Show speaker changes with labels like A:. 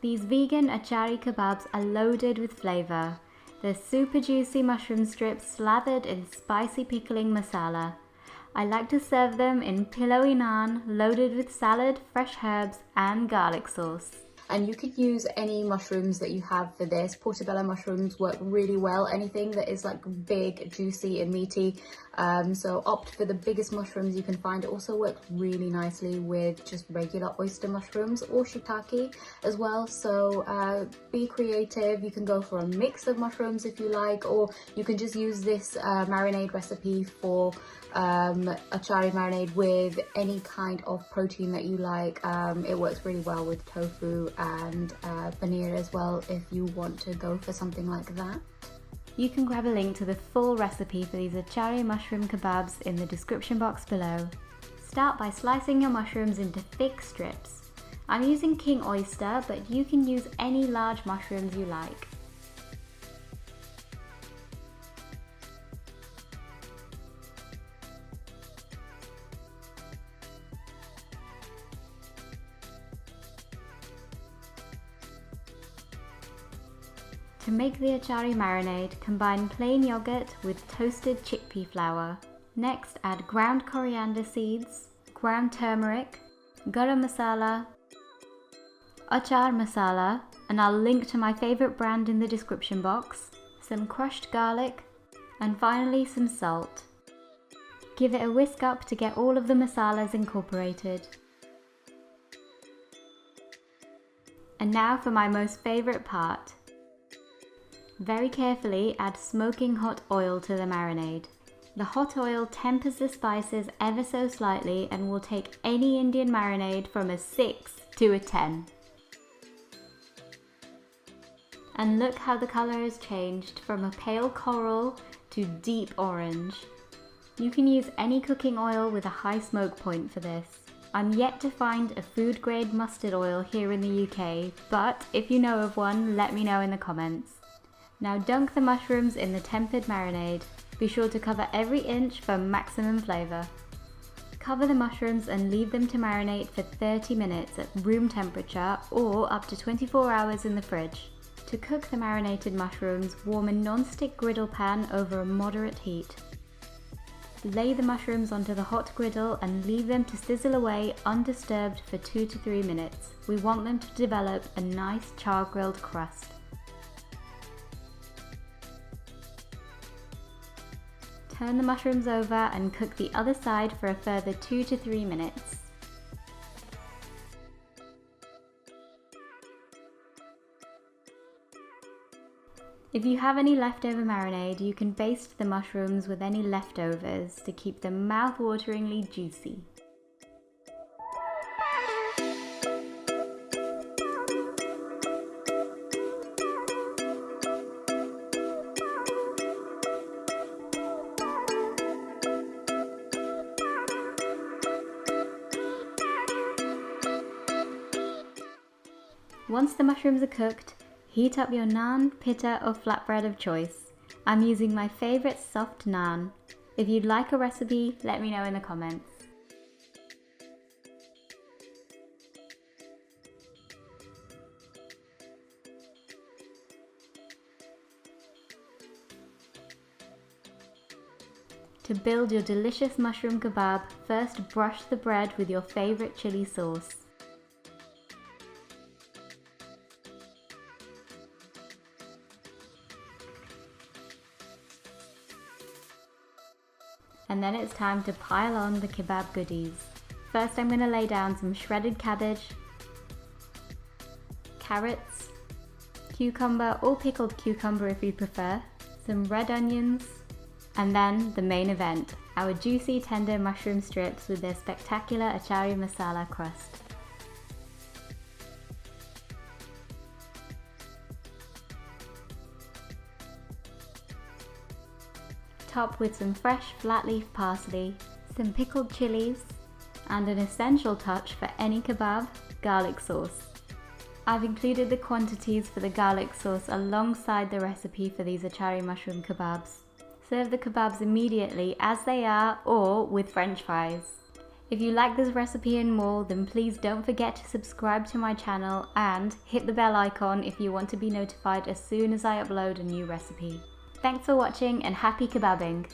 A: These vegan ACHAARI kebabs are loaded with flavour. They're super juicy mushroom strips slathered in spicy pickling masala. I like to serve them in pillowy naan loaded with salad, fresh herbs and garlic sauce. And you could use any mushrooms that you have for this. Portobello mushrooms work really well. Anything that is like big, juicy and meaty. So opt for the biggest mushrooms you can find. It also works really nicely with just regular oyster mushrooms or shiitake as well. So be creative. You can go for a mix of mushrooms if you like, or you can just use this marinade recipe for ACHAARI marinade with any kind of protein that you like. It works really well with tofu and paneer as well if you want to go for something like that. You can grab a link to the full recipe for these ACHAARI mushroom kebabs in the description box below. Start by slicing your mushrooms into thick strips. I'm using king oyster, but you can use any large mushrooms you like. To make the ACHAARI marinade, combine plain yogurt with toasted chickpea flour. Next, add ground coriander seeds, ground turmeric, garam masala, achaar masala, and I'll link to my favourite brand in the description box, some crushed garlic, and finally some salt. Give it a whisk up to get all of the masalas incorporated. And now for my most favourite part. Very carefully add smoking hot oil to the marinade. The hot oil tempers the spices ever so slightly and will take any Indian marinade from a 6 to a 10. And look how the colour has changed from a pale coral to deep orange. You can use any cooking oil with a high smoke point for this. I'm yet to find a food grade mustard oil here in the UK, but if you know of one, let me know in the comments. Now dunk the mushrooms in the tempered marinade. Be sure to cover every inch for maximum flavour. Cover the mushrooms and leave them to marinate for 30 minutes at room temperature or up to 24 hours in the fridge. To cook the marinated mushrooms, warm a non-stick griddle pan over a moderate heat. Lay the mushrooms onto the hot griddle and leave them to sizzle away undisturbed for 2 to 3 minutes. We want them to develop a nice char-grilled crust. Turn the mushrooms over and cook the other side for a further 2 to 3 minutes. If you have any leftover marinade, you can baste the mushrooms with any leftovers to keep them mouth-wateringly juicy. Once the mushrooms are cooked, heat up your naan, pita or flatbread of choice. I'm using my favourite soft naan. If you'd like a recipe, let me know in the comments. To build your delicious mushroom kebab, first brush the bread with your favourite chilli sauce. And then it's time to pile on the kebab goodies. First I'm going to lay down some shredded cabbage, carrots, cucumber or pickled cucumber if you prefer, some red onions, and then the main event, our juicy tender mushroom strips with their spectacular ACHAARI masala crust. Top with some fresh flat leaf parsley, some pickled chilies, and an essential touch for any kebab, garlic sauce. I've included the quantities for the garlic sauce alongside the recipe for these ACHAARI mushroom kebabs. Serve the kebabs immediately as they are or with French fries. If you like this recipe and more, then please don't forget to subscribe to my channel and hit the bell icon if you want to be notified as soon as I upload a new recipe. Thanks for watching and happy kebabbing!